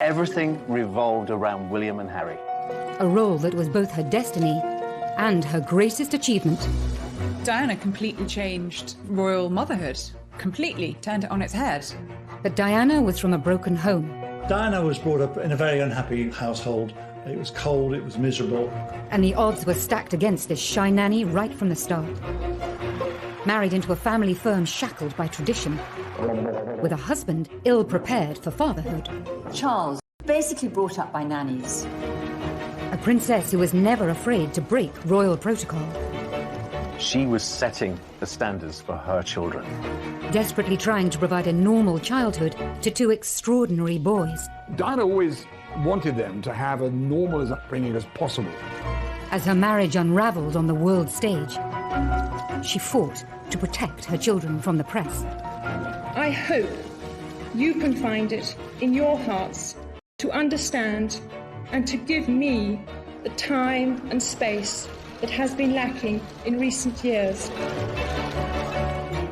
Everything revolved around William and Harry. A role that was both her destiny and her greatest achievement. Diana completely changed royal motherhood. Completely turned it on its head. But Diana was from a broken home. Diana was brought up in a very unhappy household. It was cold, it was miserable. And the odds were stacked against this shy nanny right from the start. Married into a family firm shackled by tradition, with a husband ill-prepared for fatherhood. Charles, basically brought up by nannies. A princess who was never afraid to break royal protocol. She was setting the standards for her children. Desperately trying to provide a normal childhood to two extraordinary boys. Diana always wanted them to have a normal as upbringing as possible. As her marriage unraveled on the world stage, she fought to protect her children from the press. I hope you can find it in your hearts to understand and to give me the time and space that has been lacking in recent years.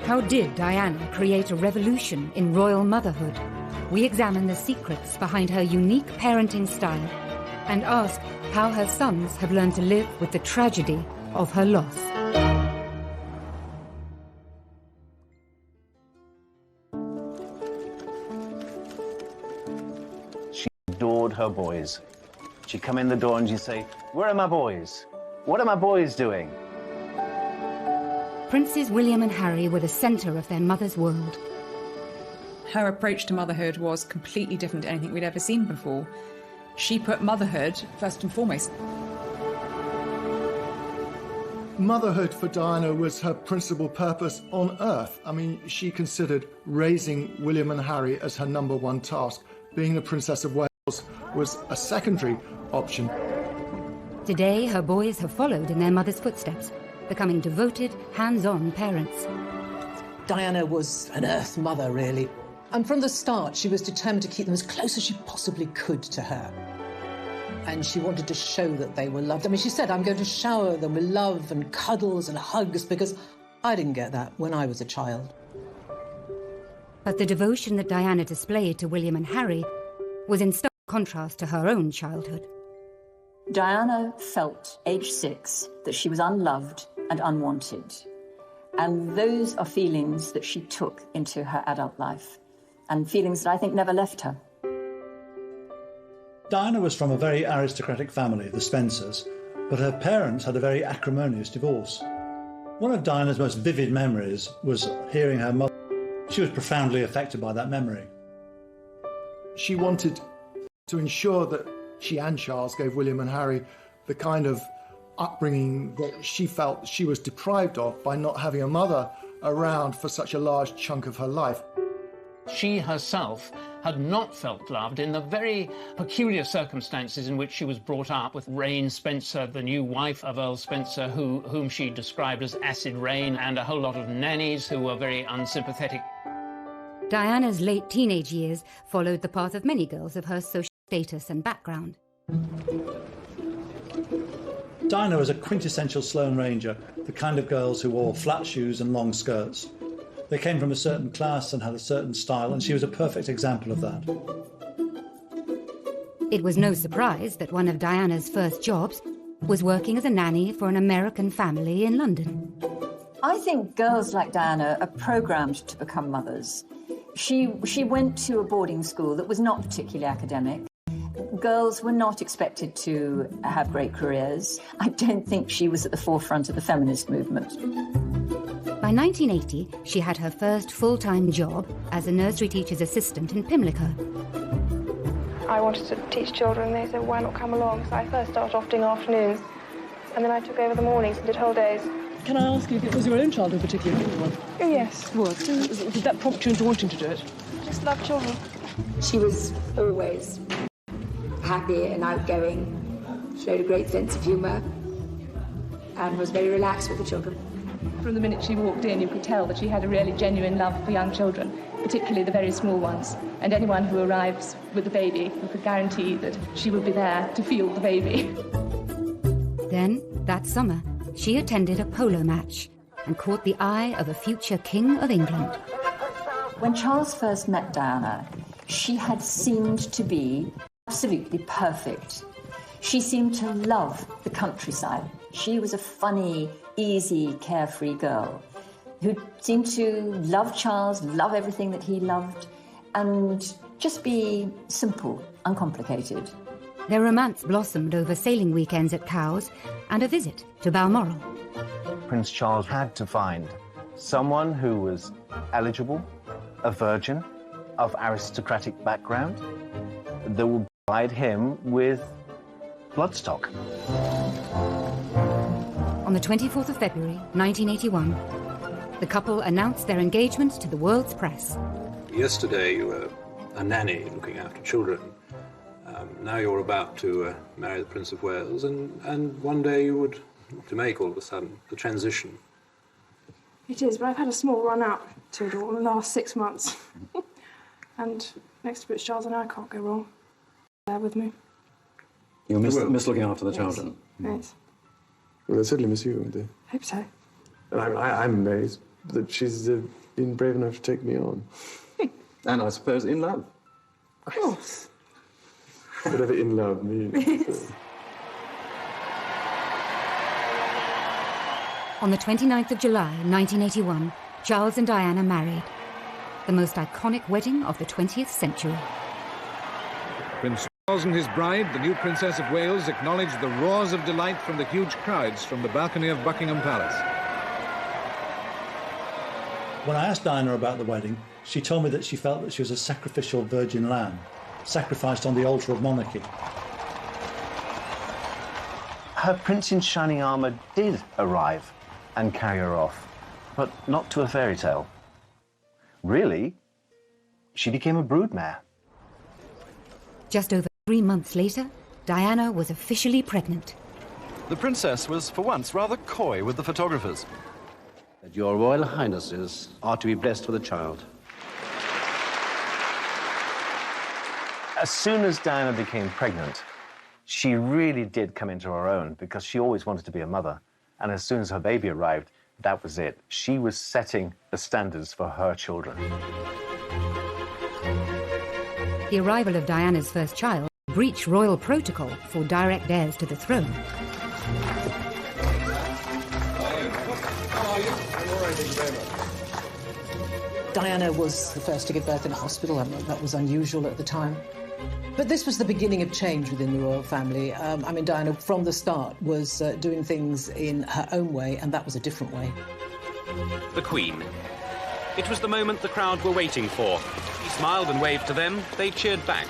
How did Diana create a revolution in royal motherhood? We examine the secrets behind her unique parenting style and ask how her sons have learned to live with the tragedy of her loss. She adored her boys. She'd come in the door and she'd say, "Where are my boys? What are my boys doing?" Princes William and Harry were the centre of their mother's world. Her approach to motherhood was completely different to anything we'd ever seen before. She put motherhood first and foremost. Motherhood for Diana was her principal purpose on earth. I mean, she considered raising William and Harry as her number one task. Being the Princess of Wales was a secondary option. Today, her boys have followed in their mother's footsteps, becoming devoted, hands-on parents. Diana was an earth mother, really. And from the start, she was determined to keep them as close as she possibly could to her. And she wanted to show that they were loved. I mean, she said, "I'm going to shower them with love and cuddles and hugs," because I didn't get that when I was a child. But the devotion that Diana displayed to William and Harry was in stark contrast to her own childhood. Diana felt, age 6, that she was unloved and unwanted. And those are feelings that she took into her adult life, and feelings that I think never left her. Diana was from a very aristocratic family, the Spencers, but her parents had a very acrimonious divorce. One of Diana's most vivid memories was hearing her mother. She was profoundly affected by that memory. She wanted to ensure that she and Charles gave William and Harry the kind of upbringing that she felt she was deprived of by not having a mother around for such a large chunk of her life. She herself had not felt loved in the very peculiar circumstances in which she was brought up, with Rain Spencer, the new wife of Earl Spencer, whom she described as acid rain, and a whole lot of nannies who were very unsympathetic. Diana's late teenage years followed the path of many girls of her social status and background. Diana was a quintessential Sloane Ranger, the kind of girls who wore flat shoes and long skirts. They came from a certain class and had a certain style, and she was a perfect example of that. It was no surprise that one of Diana's first jobs was working as a nanny for an American family in London. I think girls like Diana are programmed to become mothers. She went to a boarding school that was not particularly academic. Girls were not expected to have great careers. I don't think she was at the forefront of the feminist movement. By 1980, she had her first full-time job as a nursery teacher's assistant in Pimlico. I wanted to teach children. They said, "Why not come along?" So I first started off doing afternoons, and then I took over the mornings and did whole days. Can I ask you if it was your own childhood particularly? Oh, yes. What? Did that prompt you into wanting to do it? I just love children. She was always happy and outgoing, showed a great sense of humour, and was very relaxed with the children. From the minute she walked in, you could tell that she had a really genuine love for young children, particularly the very small ones. And anyone who arrives with a baby, you could guarantee that she would be there to feel the baby. Then, that summer, she attended a polo match and caught the eye of a future King of England. When Charles first met Diana, She had seemed to be absolutely perfect. She seemed to love the countryside. She was a funny, easy, carefree girl who seemed to love Charles, love everything that he loved, and just be simple, uncomplicated. Their romance blossomed over sailing weekends at Cowes and a visit to Balmoral. Prince Charles had to find someone who was eligible, a virgin, of aristocratic background, that would provide him with bloodstock. On the 24th of February, 1981, the couple announced their engagement to the world's press. Yesterday you were a nanny looking after children. Now you're about to marry the Prince of Wales, and one day you would to make all of a sudden the transition. It is, but I've had a small run out to it all in the last 6 months. And next to Prince Charles and I can't go wrong. Bear with me. You'll miss looking after the children? Yes. Well, they'll certainly miss you, won't they? Hope so. I'm amazed that she's been brave enough to take me on. And I suppose in love. Of course. Whatever in love means. On the 29th of July, 1981, Charles and Diana married. The most iconic wedding of the 20th century. Prince Charles and his bride, the new Princess of Wales, acknowledged the roars of delight from the huge crowds from the balcony of Buckingham Palace. When I asked Diana about the wedding, she told me that she felt that she was a sacrificial virgin lamb, sacrificed on the altar of monarchy. Her prince in shining armour did arrive and carry her off, but not to a fairy tale. Really, she became a broodmare. Just over 3 months later, Diana was officially pregnant. The princess was, for once, rather coy with the photographers. Your Royal Highnesses are to be blessed with a child. As soon as Diana became pregnant, she really did come into her own, because she always wanted to be a mother. And as soon as her baby arrived, that was it. She was setting the standards for her children. The arrival of Diana's first child breached royal protocol for direct heirs to the throne. Diana was the first to give birth in a hospital. That was unusual at the time. But this was the beginning of change within the royal family. I mean, Diana, from the start, was doing things in her own way, and that was a different way. The Queen. It was the moment the crowd were waiting for. He smiled and waved to them. They cheered back.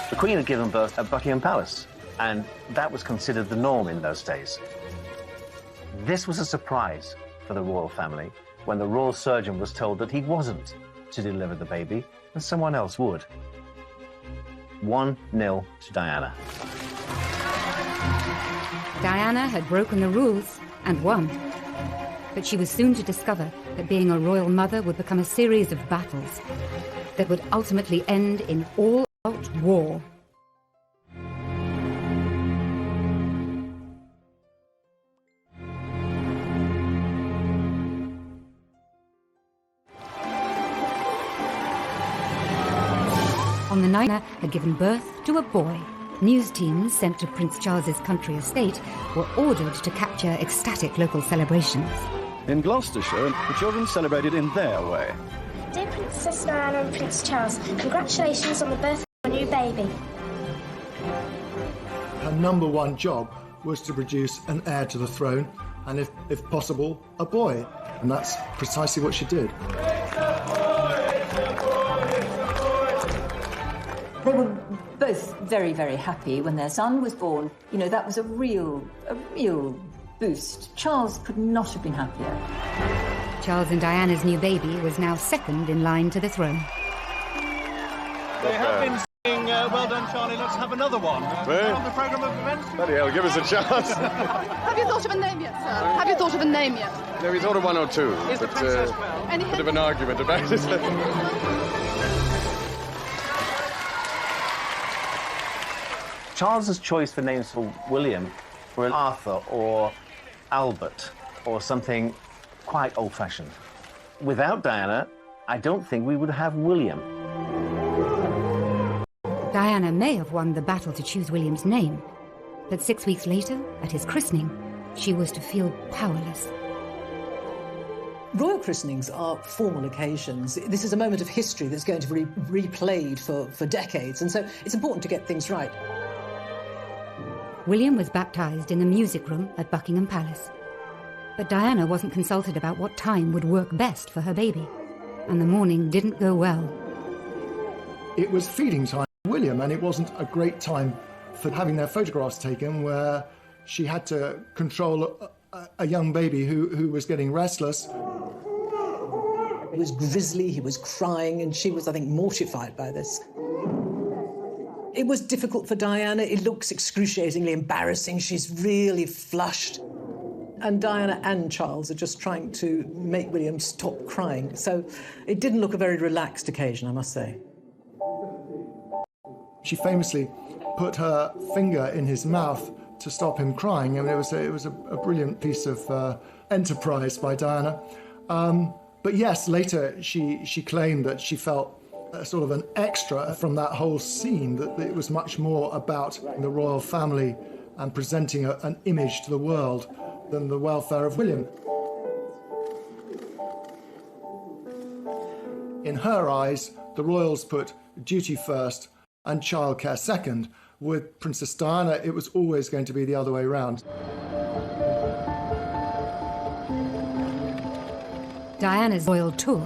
The Queen had given birth at Buckingham Palace, and that was considered the norm in those days. This was a surprise for the royal family when the royal surgeon was told that he wasn't to deliver the baby, and someone else would. 1-0 to Diana. Diana had broken the rules and won. But she was soon to discover that being a royal mother would become a series of battles that would ultimately end in all-out war. On the night Diana had given birth to a boy, news teams sent to Prince Charles's country estate were ordered to capture ecstatic local celebrations. In Gloucestershire, the children celebrated in their way. Dear Princess Diana and Prince Charles, congratulations on the birth of your new baby. Her number one job was to produce an heir to the throne, and if possible, a boy. And that's precisely what she did. They were both very, very happy when their son was born. You know, that was a real boost. Charles could not have been happier. Charles and Diana's new baby was now second in line to the throne. They have been saying, well done, Charlie, let's have another one. On the programme of events. Bloody hell, give us a chance. Have you thought of a name yet, sir? Have you thought of a name yet? No, we thought of one or two, Is the but princess well? Any bit of an argument about it. Charles's choice for names for William were Arthur or Albert or something quite old-fashioned. Without Diana, I don't think we would have William. Diana may have won the battle to choose William's name, but 6 weeks later, at his christening, she was to feel powerless. Royal christenings are formal occasions. This is a moment of history that's going to be replayed for decades, and so it's important to get things right. William was baptised in the music room at Buckingham Palace. But Diana wasn't consulted about what time would work best for her baby, and the morning didn't go well. It was feeding time for William, and it wasn't a great time for having their photographs taken, where she had to control a young baby who was getting restless. He was grisly, he was crying, and she was, I think, mortified by this. It was difficult for Diana. It looks excruciatingly embarrassing. She's really flushed. And Diana and Charles are just trying to make William stop crying. So it didn't look a very relaxed occasion, I must say. She famously put her finger in his mouth to stop him crying. I mean, it was a brilliant piece of enterprise by Diana. But yes, later she claimed that she felt sort of an extra from that whole scene, that it was much more about the royal family and presenting an image to the world than the welfare of William. In her eyes, the royals put duty first and childcare second. With Princess Diana, it was always going to be the other way around. Diana's royal tour.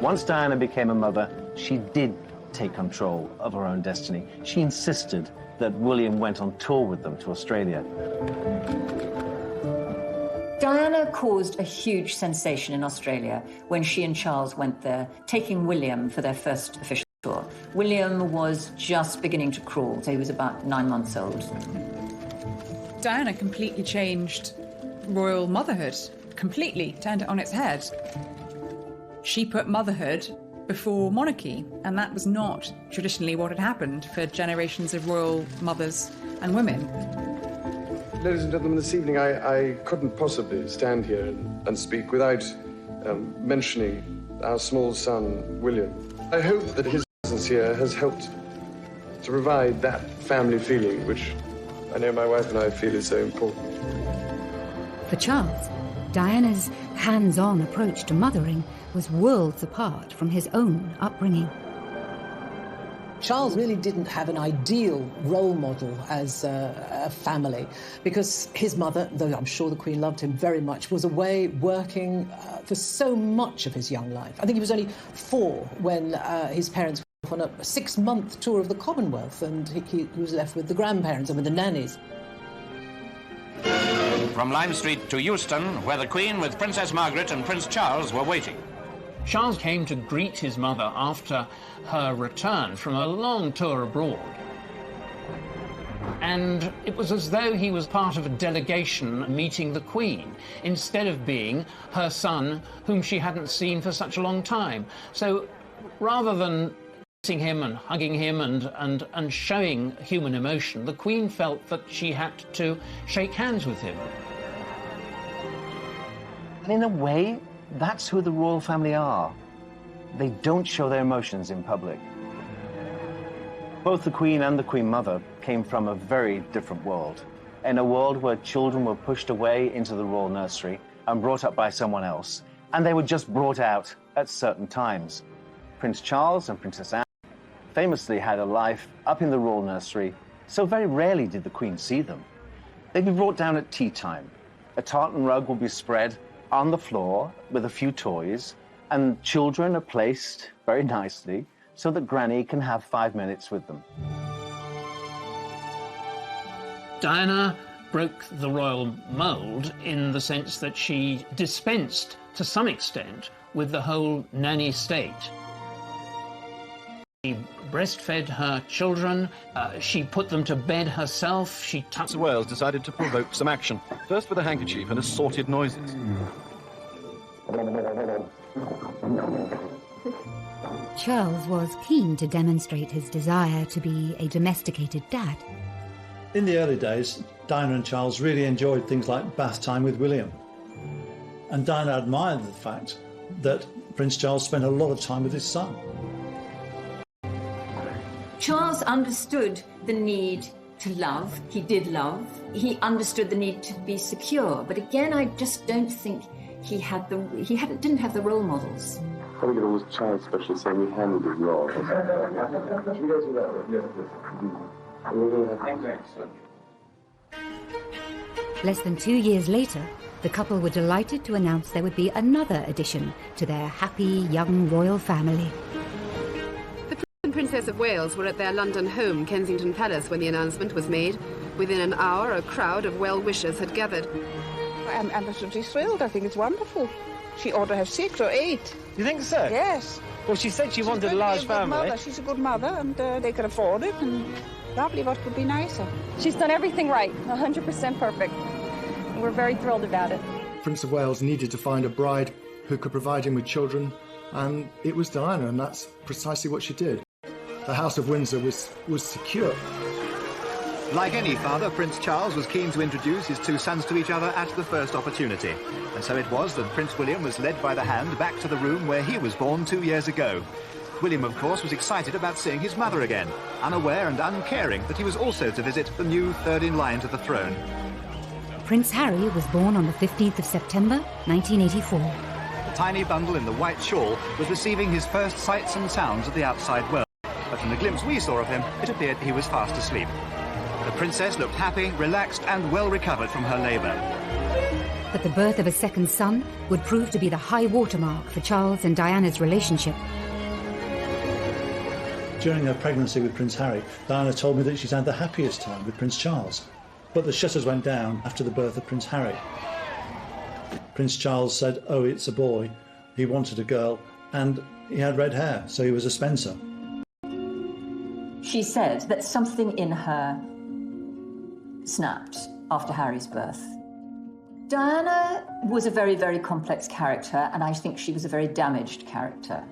Once Diana became a mother, she did take control of her own destiny. She insisted that William went on tour with them to Australia. Diana caused a huge sensation in Australia when she and Charles went there, taking William for their first official tour. William was just beginning to crawl, so he was about 9 months old. Diana completely changed royal motherhood, completely turned it on its head. She put motherhood before monarchy, and that was not traditionally what had happened for generations of royal mothers and women. Ladies and gentlemen, this evening I couldn't possibly stand here and speak without mentioning our small son, William. I hope that his presence here has helped to provide that family feeling, which I know my wife and I feel is so important. For Charles, Diana's hands-on approach to mothering was worlds apart from his own upbringing. Charles really didn't have an ideal role model as a family, because his mother, though I'm sure the Queen loved him very much, was away working for so much of his young life. I think he was only 4 when his parents went on a 6-month tour of the Commonwealth, and he was left with the grandparents and with the nannies. From Lime Street to Euston, where the Queen with Princess Margaret and Prince Charles were waiting. Charles came to greet his mother after her return from a long tour abroad. And it was as though he was part of a delegation meeting the Queen, instead of being her son, whom she hadn't seen for such a long time. So rather than kissing him and hugging him and showing human emotion, the Queen felt that she had to shake hands with him. And in a way, that's who the royal family are. They don't show their emotions in public. Both the Queen and the Queen Mother came from a very different world. In a world where children were pushed away into the royal nursery and brought up by someone else, and they were just brought out at certain times. Prince Charles and Princess Anne famously had a life up in the royal nursery, so very rarely did the Queen see them. They'd be brought down at tea time. A tartan rug will be spread on the floor with a few toys, and children are placed very nicely so that Granny can have 5 minutes with them. Diana broke the royal mould in the sense that she dispensed, to some extent, with the whole nanny state. She breastfed her children, she put them to bed herself, she Prince of Wales decided to provoke some action, first with a handkerchief and assorted noises. Charles was keen to demonstrate his desire to be a domesticated dad. In the early days, Diana and Charles really enjoyed things like bath time with William. And Diana admired the fact that Prince Charles spent a lot of time with his son. Charles understood the need to love. He did love. He understood the need to be secure. But again, I just don't think he didn't have the role models. I think it was Charles especially saying he handled it well. Less than 2 years later, the couple were delighted to announce there would be another addition to their happy young royal family. The Prince and Princess of Wales were at their London home, Kensington Palace, when the announcement was made. Within an hour, a crowd of well-wishers had gathered. I'm absolutely thrilled. I think it's wonderful. She ought to have 6 or 8. You think so? Yes. Well, she said she wanted a large family. She's a good mother, and they can afford it. And lovely, what could be nicer? She's done everything right, 100% perfect. We're very thrilled about it. Prince of Wales needed to find a bride who could provide him with children, and it was Diana, and that's precisely what she did. The House of Windsor was secure. Like any father, Prince Charles was keen to introduce his two sons to each other at the first opportunity. And so it was that Prince William was led by the hand back to the room where he was born 2 years ago. William, of course, was excited about seeing his mother again, unaware and uncaring that he was also to visit the new third in line to the throne. Prince Harry was born on the 15th of September, 1984. The tiny bundle in the white shawl was receiving his first sights and sounds of the outside world. But from the glimpse we saw of him, it appeared he was fast asleep. The princess looked happy, relaxed and well recovered from her labour. But the birth of a second son would prove to be the high watermark for Charles and Diana's relationship. During her pregnancy with Prince Harry, Diana told me that she's had the happiest time with Prince Charles. But the shutters went down after the birth of Prince Harry. Prince Charles said, oh, it's a boy. He wanted a girl, and he had red hair, so he was a Spencer. She said that something in her snapped after Harry's birth. Diana was a very, very complex character, and I think she was a very damaged character.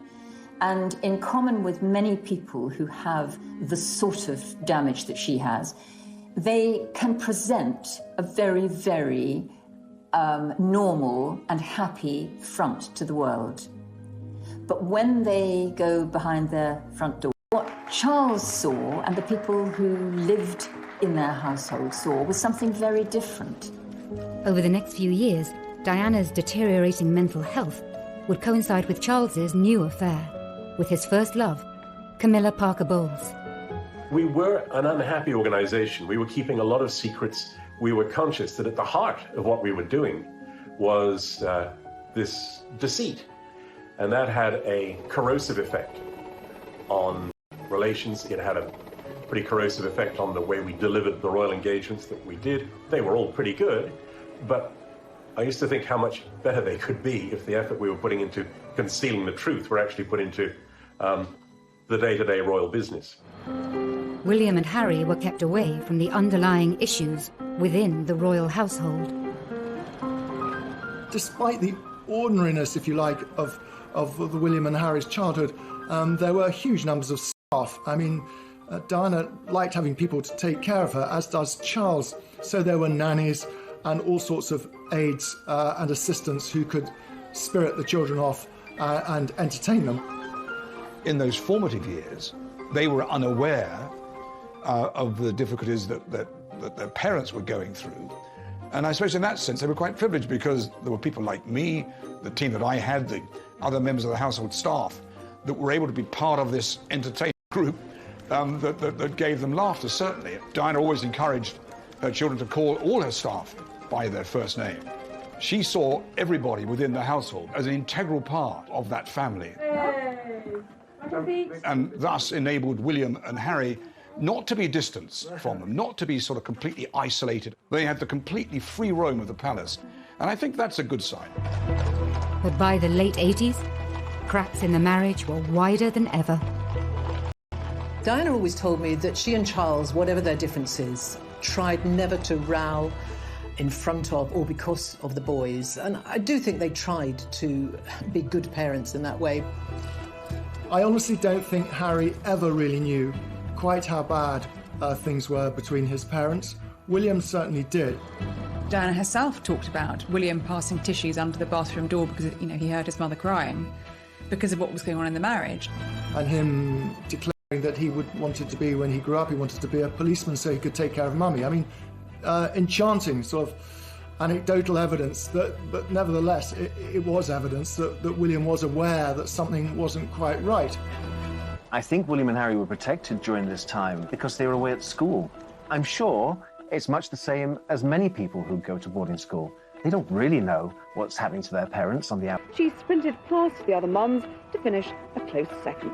And in common with many people who have the sort of damage that she has, they can present a very, very normal and happy front to the world. But when they go behind their front door, what Charles saw and the people who lived in their household saw was something very different. Over the next few years, Diana's deteriorating mental health would coincide with Charles's new affair, with his first love, Camilla Parker Bowles. We were an unhappy organization. We were keeping a lot of secrets. We were conscious that at the heart of what we were doing was this deceit. And that had a corrosive effect on relations. It had a pretty corrosive effect on the way we delivered the royal engagements that we did. They were all pretty good, but I used to think how much better they could be if the effort we were putting into concealing the truth were actually put into the day-to-day royal business. William and Harry were kept away from the underlying issues within the royal household. Despite the ordinariness, if you like, of the William and Harry's childhood, there were huge numbers of staff. I mean, Diana liked having people to take care of her, as does Charles. So there were nannies and all sorts of aides and assistants who could spirit the children off and entertain them. In those formative years, they were unaware of the difficulties that their parents were going through. And I suppose in that sense, they were quite privileged because there were people like me, the team that I had, the other members of the household staff, that were able to be part of this entertainment group that gave them laughter, certainly. Diana always encouraged her children to call all her staff by their first name. She saw everybody within the household as an integral part of that family. And thus enabled William and Harry not to be distanced from them, not to be sort of completely isolated. They had the completely free roam of the palace. And I think that's a good sign. But by the late 80s, cracks in the marriage were wider than ever. Diana always told me that she and Charles, whatever their differences, tried never to row in front of or because of the boys. And I do think they tried to be good parents in that way. I honestly don't think Harry ever really knew quite how bad things were between his parents. William certainly did. Diana herself talked about William passing tissues under the bathroom door because, he heard his mother crying because of what was going on in the marriage. And him declaring that he wanted to be, when he grew up, he wanted to be a policeman so he could take care of mummy. I mean, enchanting sort of anecdotal evidence but nevertheless, it was evidence that William was aware that something wasn't quite right. I think William and Harry were protected during this time because they were away at school. I'm sure it's much the same as many people who go to boarding school. They don't really know what's happening to their parents on the outside. She sprinted past the other mums to finish a close second.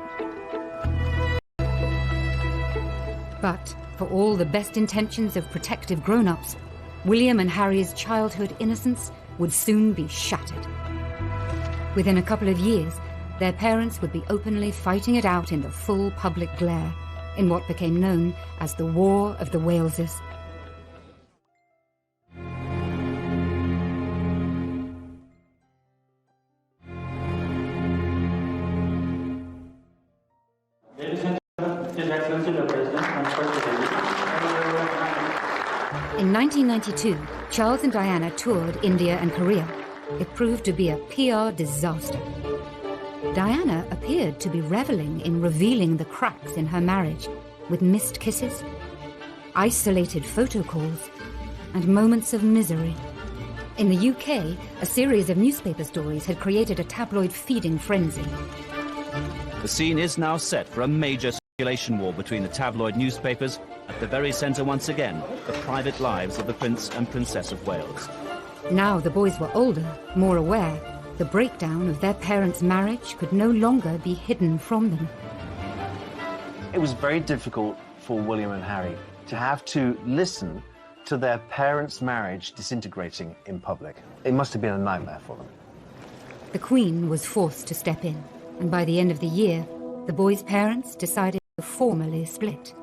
But for all the best intentions of protective grown-ups, William and Harry's childhood innocence would soon be shattered. Within a couple of years, their parents would be openly fighting it out in the full public glare, in what became known as the War of the Waleses. In 1992, Charles and Diana toured India and Korea. It proved to be a PR disaster. Diana appeared to be reveling in revealing the cracks in her marriage, with missed kisses, isolated photo calls, and moments of misery. In the UK, a series of newspaper stories had created a tabloid feeding frenzy. The scene is now set for a major circulation war between the tabloid newspapers. At the very centre, once again, the private lives of the Prince and Princess of Wales. Now the boys were older, more aware. The breakdown of their parents' marriage could no longer be hidden from them. It was very difficult for William and Harry to have to listen to their parents' marriage disintegrating in public. It must have been a nightmare for them. The Queen was forced to step in, and by the end of the year, the boys' parents decided to formally split.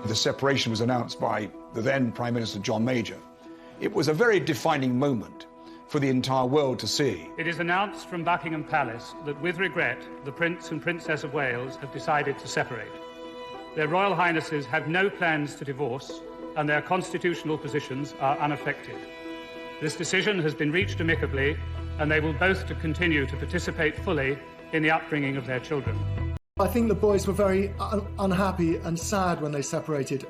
The separation was announced by the then Prime Minister John Major. It was a very defining moment for the entire world to see. It is announced from Buckingham Palace that, with regret, the Prince and Princess of Wales have decided to separate. Their Royal Highnesses have no plans to divorce, and their constitutional positions are unaffected. This decision has been reached amicably, and they will both continue to participate fully in the upbringing of their children. I think the boys were very unhappy and sad when they separated,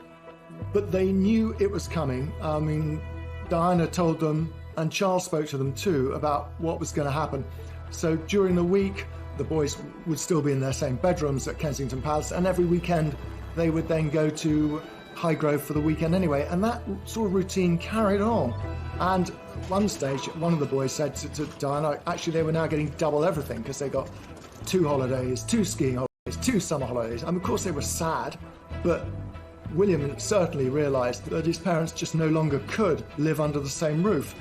but they knew it was coming. I mean, Diana told them, and Charles spoke to them too, about what was going to happen. So during the week, the boys would still be in their same bedrooms at Kensington Palace, and every weekend they would then go to Highgrove for the weekend anyway, and that sort of routine carried on. And at one stage, one of the boys said to Diana, actually they were now getting double everything because they got 2 holidays, 2 skiing holidays, 2 summer holidays. And of course they were sad, but William certainly realised that his parents just no longer could live under the same roof.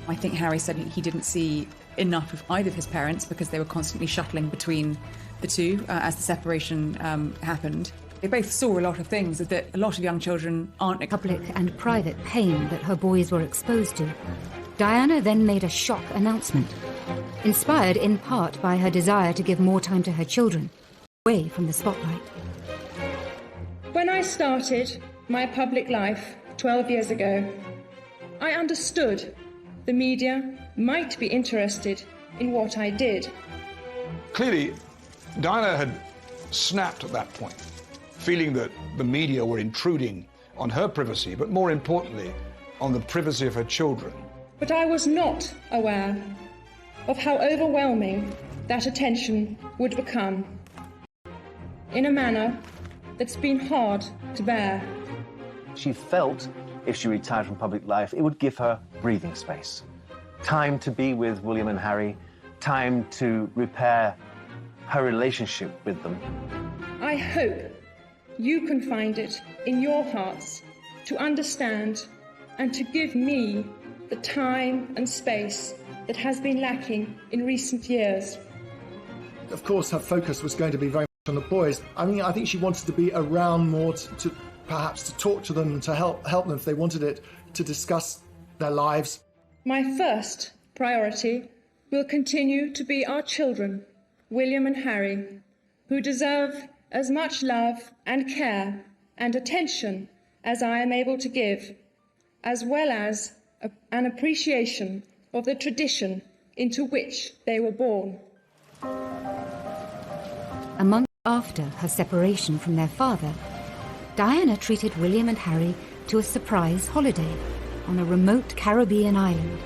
I think Harry said he didn't see enough of either of his parents because they were constantly shuttling between the two as the separation happened. They both saw a lot of things that a lot of young children aren't. Public and private pain that her boys were exposed to. Diana then made a shock announcement, inspired in part by her desire to give more time to her children, away from the spotlight. When I started my public life 12 years ago, I understood the media might be interested in what I did. Clearly, Diana had snapped at that point, feeling that the media were intruding on her privacy, but more importantly, on the privacy of her children. But I was not aware of how overwhelming that attention would become, in a manner that's been hard to bear. She felt if she retired from public life, it would give her breathing space. Time to be with William and Harry, time to repair her relationship with them. I hope you can find it in your hearts to understand and to give me the time and space that has been lacking in recent years. Of course, her focus was going to be very much on the boys. I mean, I think she wanted to be around more to perhaps to talk to them, to help them if they wanted it, to discuss their lives. My first priority will continue to be our children, William and Harry, who deserve as much love and care and attention as I am able to give, as well as an appreciation of the tradition into which they were born. A month after her separation from their father, Diana treated William and Harry to a surprise holiday on a remote Caribbean island.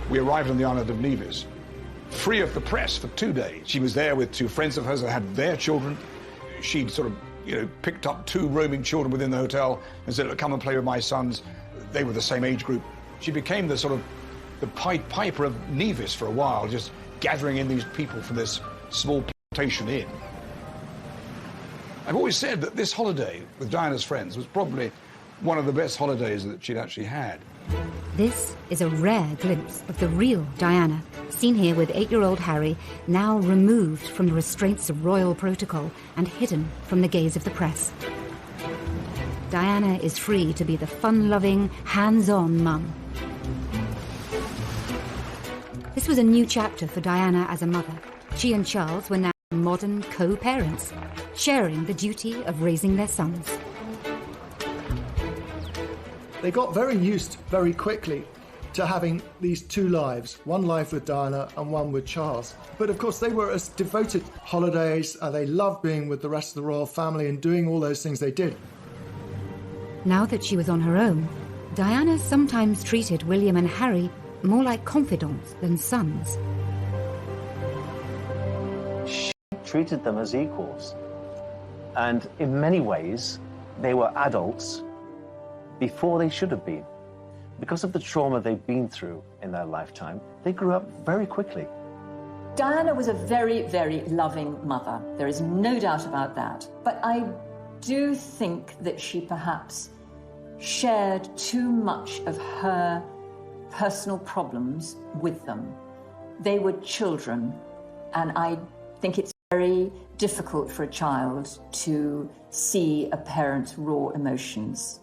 We arrived on the island of Nevis, free of the press for 2 days. She was there with 2 friends of hers that had their children. She'd sort of, picked up 2 roaming children within the hotel and said, come and play with my sons. They were the same age group. She became the sort of the Pied Piper of Nevis for a while, just gathering in these people from this small plantation inn. I've always said that this holiday with Diana's friends was probably one of the best holidays that she'd actually had. This is a rare glimpse of the real Diana, seen here with 8-year-old Harry, now removed from the restraints of royal protocol and hidden from the gaze of the press. Diana is free to be the fun-loving, hands-on mum. This was a new chapter for Diana as a mother. She and Charles were now modern co-parents, sharing the duty of raising their sons. They got very used very quickly to having these 2 lives, one life with Diana and one with Charles. But of course they were as devoted holidays, and they loved being with the rest of the royal family and doing all those things they did. Now that she was on her own, Diana sometimes treated William and Harry more like confidants than sons. She treated them as equals. And in many ways, they were adults before they should have been. Because of the trauma they've been through in their lifetime, they grew up very quickly. Diana was a very, very loving mother. There is no doubt about that. But I do think that she perhaps shared too much of her personal problems with them. They were children, and I think it's very difficult for a child to see a parent's raw emotions.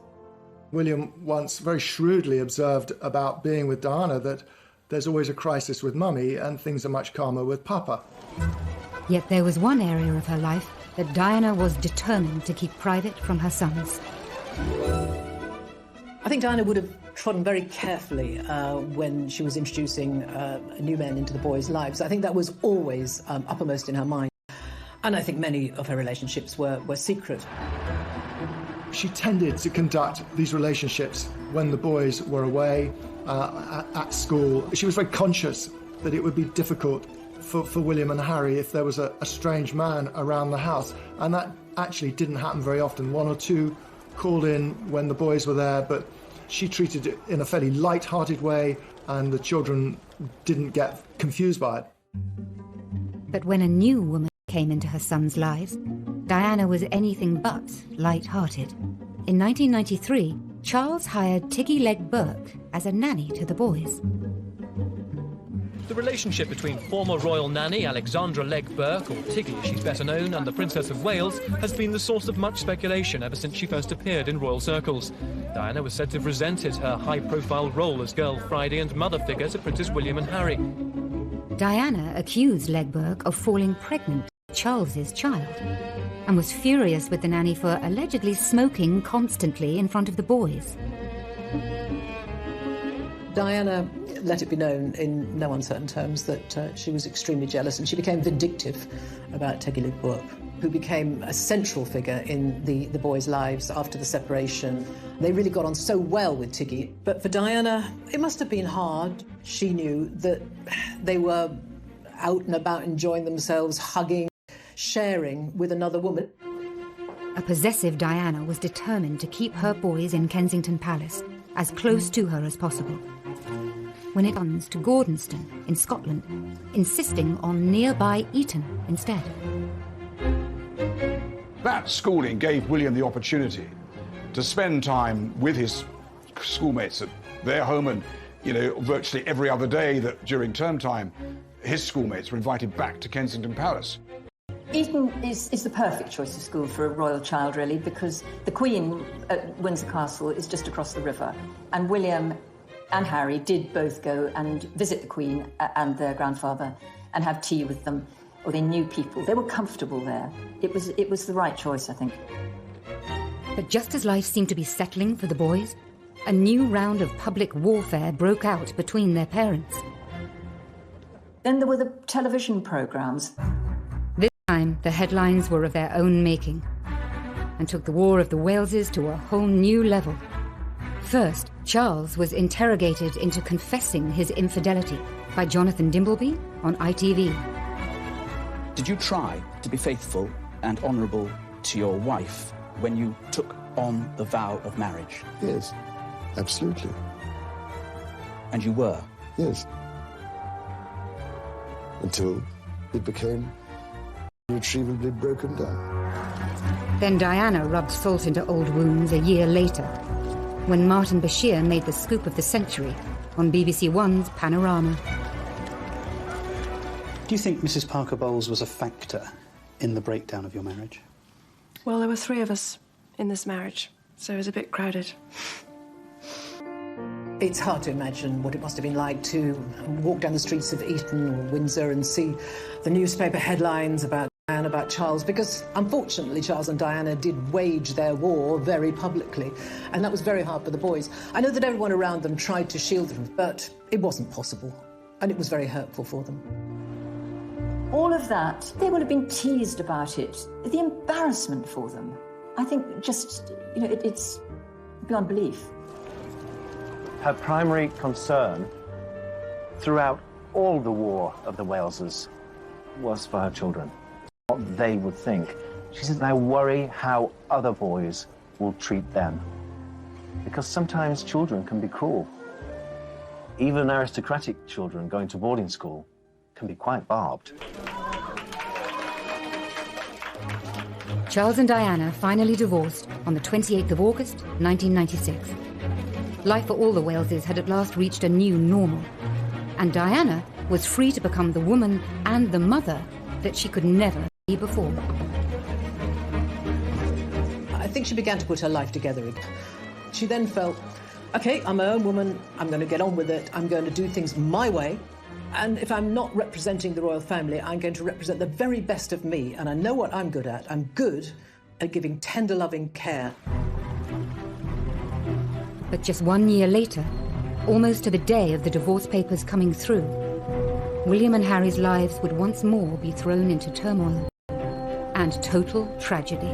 William once very shrewdly observed about being with Diana that there's always a crisis with Mummy and things are much calmer with Papa. Yet there was one area of her life that Diana was determined to keep private from her sons. I think Diana would have trodden very carefully when she was introducing new men into the boys' lives. I think that was always uppermost in her mind. And I think many of her relationships were secret. She tended to conduct these relationships when the boys were away at school. She was very conscious that it would be difficult for William and Harry if there was a strange man around the house. And that actually didn't happen very often. 1 or 2 called in when the boys were there, but she treated it in a fairly light-hearted way, and the children didn't get confused by it. But when a new woman came into her sons' lives, Diana was anything but light-hearted. In 1993, Charles hired Tiggy Legg Burke as a nanny to the boys. The relationship between former royal nanny Alexandra Legg Burke, or Tiggy as she's better known, and the Princess of Wales has been the source of much speculation ever since she first appeared in royal circles. Diana was said to have resented her high-profile role as Girl Friday and mother figure to Princes William and Harry. Diana accused Legg Burke of falling pregnant with Charles's child, and was furious with the nanny for allegedly smoking constantly in front of the boys. Diana let it be known in no uncertain terms that she was extremely jealous, and she became vindictive about Tiggy Legg Burke, who became a central figure in the boys' lives after the separation. They really got on so well with Tiggy. But for Diana, it must have been hard. She knew that they were out and about enjoying themselves, hugging, sharing with another woman. A possessive Diana was determined to keep her boys in Kensington Palace, as close to her as possible. When it comes to Gordonston in Scotland, insisting on nearby Eton instead. That schooling gave William the opportunity to spend time with his schoolmates at their home, and, virtually every other day that during term time, his schoolmates were invited back to Kensington Palace. Eton is the perfect choice of school for a royal child, really, because the Queen at Windsor Castle is just across the river, and William and Harry did both go and visit the Queen and their grandfather and have tea with them, or they knew people. They were comfortable there. It was the right choice, I think. But just as life seemed to be settling for the boys, a new round of public warfare broke out between their parents. Then there were the television programmes. This time, the headlines were of their own making and took the War of the Waleses to a whole new level. First, Charles was interrogated into confessing his infidelity by Jonathan Dimbleby on ITV. Did you try to be faithful and honourable to your wife when you took on the vow of marriage? Yes, absolutely. And you were? Yes. Until it became irretrievably broken down. Then Diana rubbed salt into old wounds a year later, when Martin Bashir made the scoop of the century on BBC One's Panorama. Do you think Mrs. Parker Bowles was a factor in the breakdown of your marriage? Well, there were 3 of us in this marriage, so it was a bit crowded. It's hard to imagine what it must have been like to walk down the streets of Eton or Windsor and see the newspaper headlines about Diana, about Charles, because unfortunately Charles and Diana did wage their war very publicly, and that was very hard for the boys. I know that everyone around them tried to shield them, but it wasn't possible, and it was very hurtful for them. All of that, they would have been teased about it. The embarrassment for them, I think just, it's beyond belief. Her primary concern throughout all the War of the Waleses was for her children, what they would think. She said, I worry how other boys will treat them. Because sometimes children can be cruel. Even aristocratic children going to boarding school can be quite barbed. Charles and Diana finally divorced on the 28th of August, 1996. Life for all the Waleses had at last reached a new normal, and Diana was free to become the woman and the mother that she could never be before. I think she began to put her life together again. She then felt, OK, I'm my own woman, I'm going to get on with it, I'm going to do things my way, and if I'm not representing the royal family, I'm going to represent the very best of me, and I know what I'm good at. I'm good at giving tender, loving care. But just 1 year later, almost to the day of the divorce papers coming through, William and Harry's lives would once more be thrown into turmoil and total tragedy.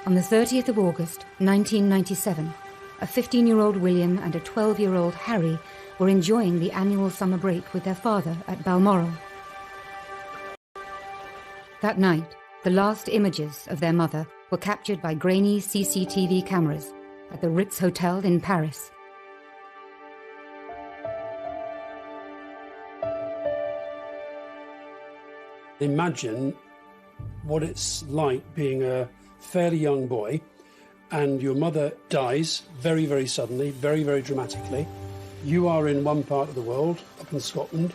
On the 30th of August, 1997, a 15-year-old William and a 12-year-old Harry were enjoying the annual summer break with their father at Balmoral. That night, the last images of their mother were captured by grainy CCTV cameras at the Ritz Hotel in Paris. Imagine what it's like being a fairly young boy and your mother dies very, very suddenly, very, very dramatically. You are in one part of the world, up in Scotland.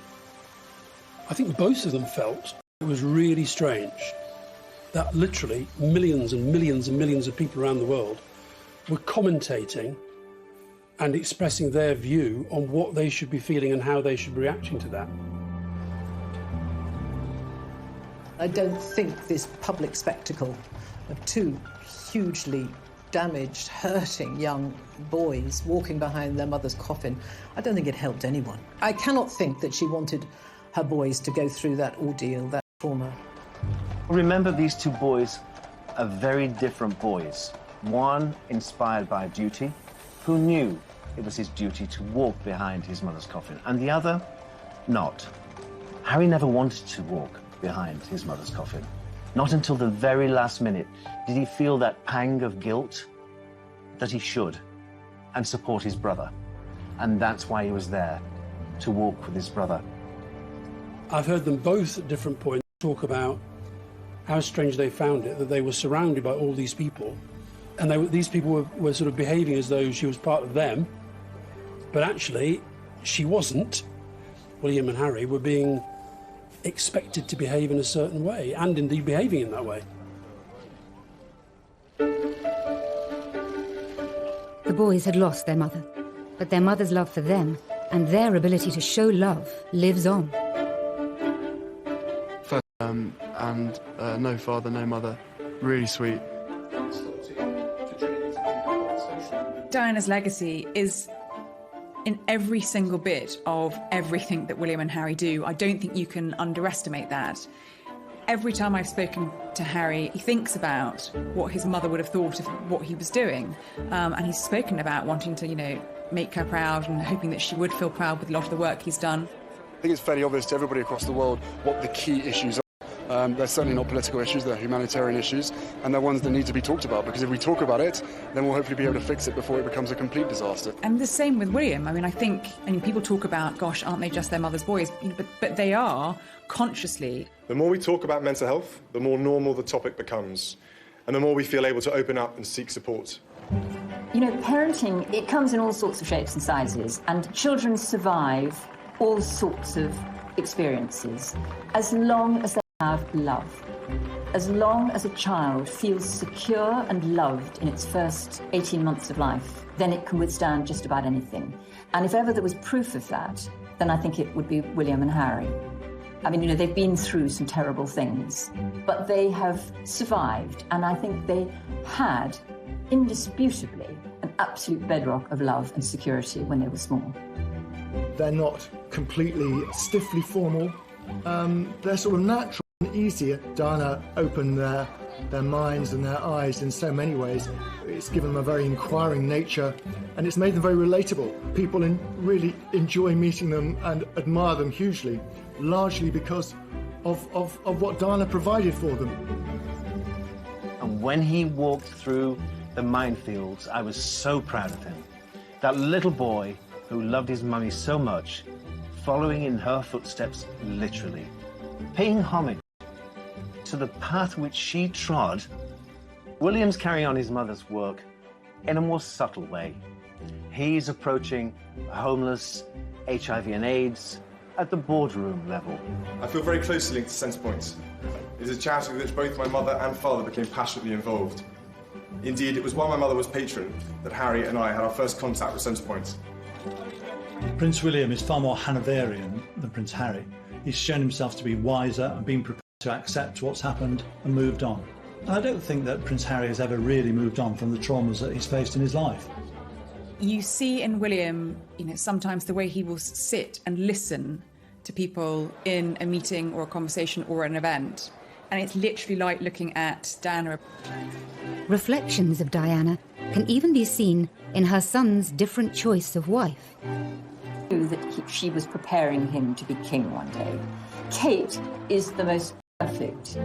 I think both of them felt it was really strange that literally millions and millions and millions of people around the world were commentating and expressing their view on what they should be feeling and how they should be reacting to that. I don't think this public spectacle of 2 hugely damaged, hurting young boys walking behind their mother's coffin, I don't think it helped anyone. I cannot think that she wanted her boys to go through that ordeal, that trauma. Remember, these 2 boys are very different boys. One inspired by duty, who knew it was his duty to walk behind his mother's coffin, and the other, not. Harry never wanted to walk behind his mother's coffin. Not until the very last minute did he feel that pang of guilt that he should, and support his brother. And that's why he was there, to walk with his brother. I've heard them both at different points talk about how strange they found it, that they were surrounded by all these people, and these people were sort of behaving as though she was part of them, but actually she wasn't. William and Harry were being expected to behave in a certain way, and indeed behaving in that way. boys had lost their mother, but their mother's love for them and their ability to show love lives on. And no father, no mother. Really sweet. Diana's legacy is in every single bit of everything that William and Harry do. I don't think you can underestimate that. Every time I've spoken to Harry, he thinks about what his mother would have thought of what he was doing. And he's spoken about wanting to, make her proud and hoping that she would feel proud with a lot of the work he's done. I think it's fairly obvious to everybody across the world what the key issues are. They're certainly not political issues, they're humanitarian issues, and they're ones that need to be talked about, because if we talk about it, then we'll hopefully be able to fix it before it becomes a complete disaster. And the same with William. I think people talk about, gosh, aren't they just their mother's boys? But they are, consciously. The more we talk about mental health, the more normal the topic becomes, and the more we feel able to open up and seek support. Parenting, it comes in all sorts of shapes and sizes, and children survive all sorts of experiences as long as they have love. As long as a child feels secure and loved in its first 18 months of life, then it can withstand just about anything. And if ever there was proof of that, then I think it would be William and Harry. They've been through some terrible things, but they have survived, and I think they had, indisputably, an absolute bedrock of love and security when they were small. They're not completely stiffly formal. They're sort of natural and easier. Diana opened their minds and their eyes in so many ways. It's given them a very inquiring nature, and it's made them very relatable. People really enjoy meeting them and admire them hugely, largely because of what Diana provided for them. And when he walked through the minefields, I was so proud of him. That little boy who loved his mummy so much, following in her footsteps, literally, paying homage to the path which she trod. William's carrying on his mother's work in a more subtle way. He's approaching homeless, HIV and AIDS at the boardroom level. I feel very closely linked to Centrepoint. It is a charity with which both my mother and father became passionately involved. Indeed, it was while my mother was patron that Harry and I had our first contact with Centrepoint. Prince William is far more Hanoverian than Prince Harry. He's shown himself to be wiser and been prepared to accept what's happened and moved on. And I don't think that Prince Harry has ever really moved on from the traumas that he's faced in his life. You see in William, sometimes the way he will sit and listen to people in a meeting or a conversation or an event. And it's literally like looking at Diana. Reflections of Diana can even be seen in her son's different choice of wife. That she was preparing him to be king one day. Kate is the most perfect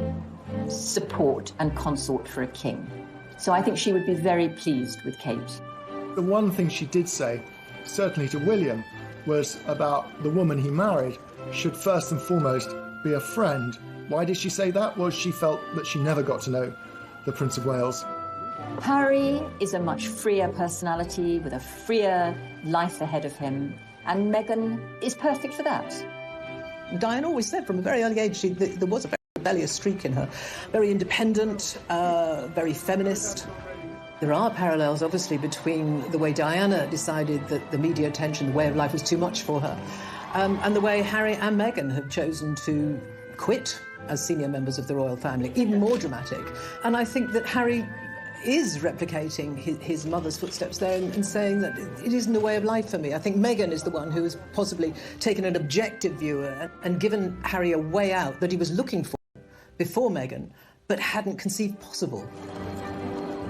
support and consort for a king. So I think she would be very pleased with Kate. The one thing she did say, certainly to William, was about the woman he married should first and foremost be a friend. Why did she say that? Well, she felt that she never got to know the Prince of Wales. Harry is a much freer personality with a freer life ahead of him, and Meghan is perfect for that. Diana always said from a very early age there was a very rebellious streak in her. Very independent, very feminist. There are parallels, obviously, between the way Diana decided that the media attention, the way of life was too much for her, and the way Harry and Meghan have chosen to quit as senior members of the royal family, even more dramatic. And I think that Harry is replicating his mother's footsteps there and saying that it isn't the way of life for me. I think Meghan is the one who has possibly taken an objective view and given Harry a way out that he was looking for before Meghan, but hadn't conceived possible.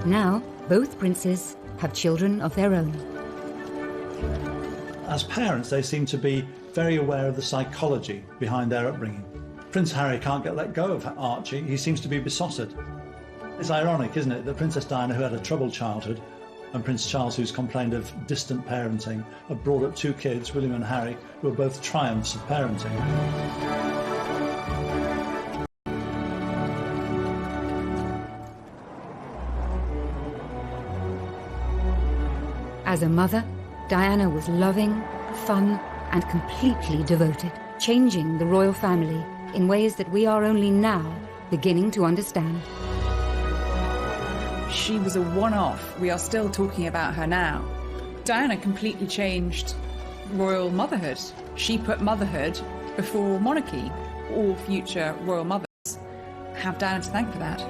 Now, both princes have children of their own. As parents, they seem to be very aware of the psychology behind their upbringing. Prince Harry can't get let go of Archie. He seems to be besotted. It's ironic, isn't it, that Princess Diana, who had a troubled childhood, and Prince Charles, who's complained of distant parenting, have brought up two kids, William and Harry, who are both triumphs of parenting. As a mother, Diana was loving, fun, and completely devoted, changing the royal family in ways that we are only now beginning to understand. She was a one-off. We are still talking about her now. Diana completely changed royal motherhood. She put motherhood before monarchy. All future royal mothers have Diana to thank for that.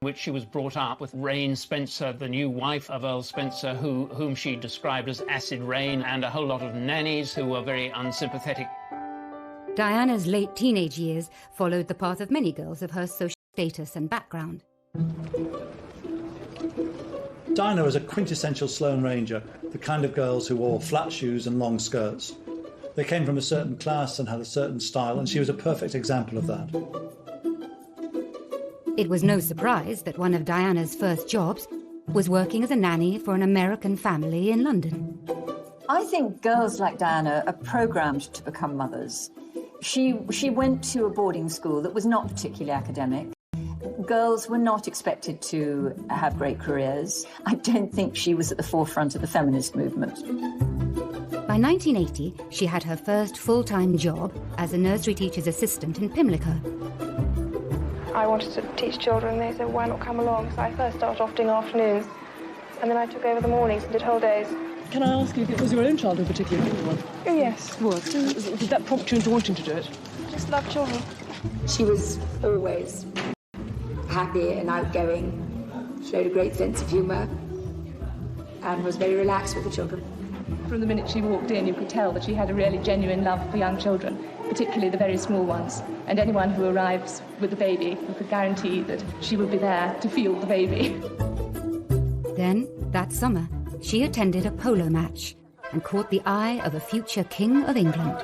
which she was brought up with Rain Spencer, the new wife of Earl Spencer, whom she described as acid rain, and a whole lot of nannies who were very unsympathetic. Diana's late teenage years followed the path of many girls of her social status and background. Diana was a quintessential Sloane Ranger, the kind of girls who wore flat shoes and long skirts. They came from a certain class and had a certain style, and she was a perfect example of that. It was no surprise that one of Diana's first jobs was working as a nanny for an American family in London. I think girls like Diana are programmed to become mothers. She went to a boarding school that was not particularly academic. Girls were not expected to have great careers. I don't think she was at the forefront of the feminist movement. By 1980, she had her first full-time job as a nursery teacher's assistant in Pimlico. I wanted to teach children. They said, why not come along? So I first started off doing afternoons, and then I took over the mornings and did whole days. Can I ask you, was your own childhood particularly a good one? Oh, yes, it was. Did that prompt you into wanting to do it? I just love children. She was always happy and outgoing, showed a great sense of humour, and was very relaxed with the children. From the minute she walked in, you could tell that she had a really genuine love for young children, particularly the very small ones. And anyone who arrives with a baby, you could guarantee that she would be there to feel the baby. Then, that summer, she attended a polo match and caught the eye of a future King of England.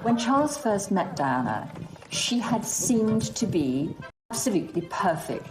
When Charles first met Diana, she had seemed to be absolutely perfect